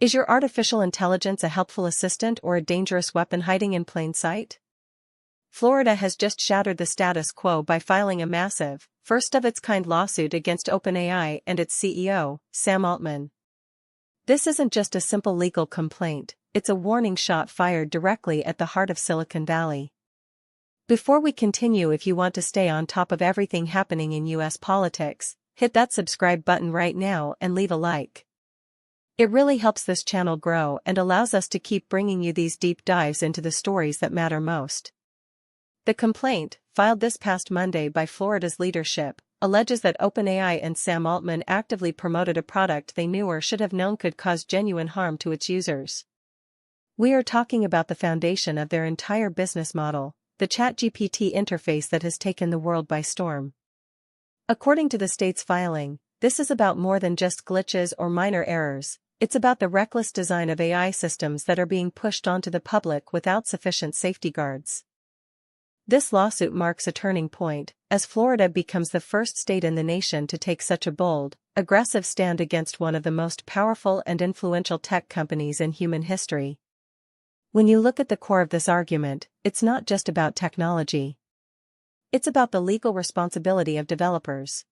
Is your artificial intelligence a helpful assistant or a dangerous weapon hiding in plain sight? Florida has just shattered the status quo by filing a massive, first-of-its-kind lawsuit against OpenAI and its CEO, Sam Altman. This isn't just a simple legal complaint, it's a warning shot fired directly at the heart of Silicon Valley. Before we continue, if you want to stay on top of everything happening in US politics, hit that subscribe button right now and leave a like. It really helps this channel grow and allows us to keep bringing you these deep dives into the stories that matter most. The complaint, filed this past Monday by Florida's leadership, alleges that OpenAI and Sam Altman actively promoted a product they knew or should have known could cause genuine harm to its users. We are talking about the foundation of their entire business model, the ChatGPT interface that has taken the world by storm. According to the state's filing, this is about more than just glitches or minor errors. It's about the reckless design of AI systems that are being pushed onto the public without sufficient safety guards. This lawsuit marks a turning point, as Florida becomes the first state in the nation to take such a bold, aggressive stand against one of the most powerful and influential tech companies in human history. When you look at the core of this argument, it's not just about technology. It's about the legal responsibility of developers.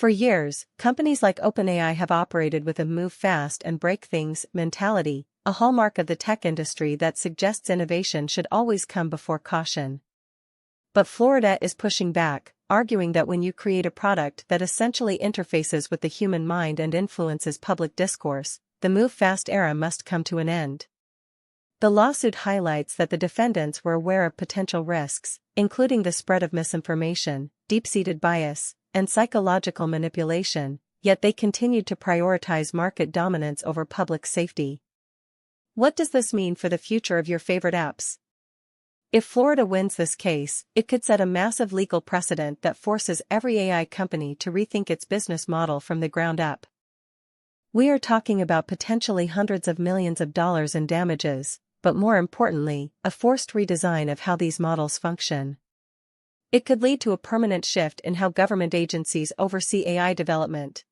For years, companies like OpenAI have operated with a move fast and break things mentality, a hallmark of the tech industry that suggests innovation should always come before caution. But Florida is pushing back, arguing that when you create a product that essentially interfaces with the human mind and influences public discourse, the move fast era must come to an end. The lawsuit highlights that the defendants were aware of potential risks, including the spread of misinformation, deep-seated bias, and psychological manipulation, yet they continued to prioritize market dominance over public safety. What does this mean for the future of your favorite apps? If Florida wins this case, it could set a massive legal precedent that forces every AI company to rethink its business model from the ground up. We are talking about potentially hundreds of millions of dollars in damages, but more importantly, a forced redesign of how these models function. It could lead to a permanent shift in how government agencies oversee AI development.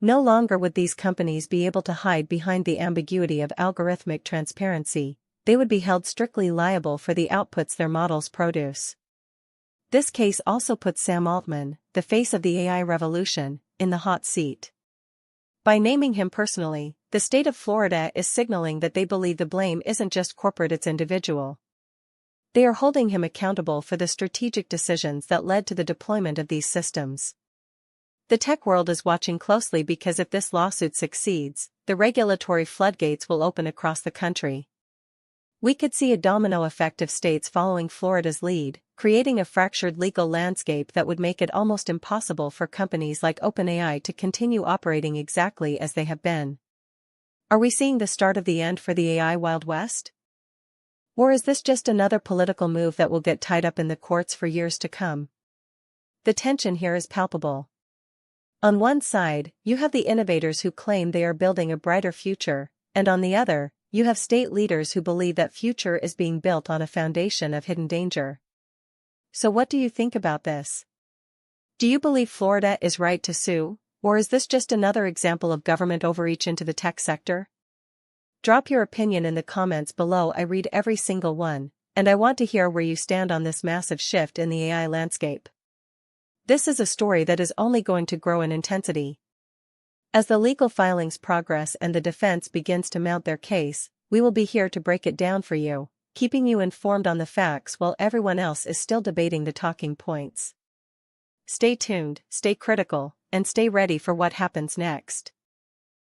No longer would these companies be able to hide behind the ambiguity of algorithmic transparency, they would be held strictly liable for the outputs their models produce. This case also puts Sam Altman, the face of the AI revolution, in the hot seat. By naming him personally, the state of Florida is signaling that they believe the blame isn't just corporate, it's individual. They are holding him accountable for the strategic decisions that led to the deployment of these systems. The tech world is watching closely because if this lawsuit succeeds, the regulatory floodgates will open across the country. We could see a domino effect of states following Florida's lead, creating a fractured legal landscape that would make it almost impossible for companies like OpenAI to continue operating exactly as they have been. Are we seeing the start of the end for the AI Wild West? Or is this just another political move that will get tied up in the courts for years to come? The tension here is palpable. On one side, you have the innovators who claim they are building a brighter future, and on the other, you have state leaders who believe that future is being built on a foundation of hidden danger. So what do you think about this? Do you believe Florida is right to sue, or is this just another example of government overreach into the tech sector? Drop your opinion in the comments below. I read every single one, and I want to hear where you stand on this massive shift in the AI landscape. This is a story that is only going to grow in intensity. As the legal filings progress and the defense begins to mount their case, we will be here to break it down for you, keeping you informed on the facts while everyone else is still debating the talking points. Stay tuned, stay critical, and stay ready for what happens next.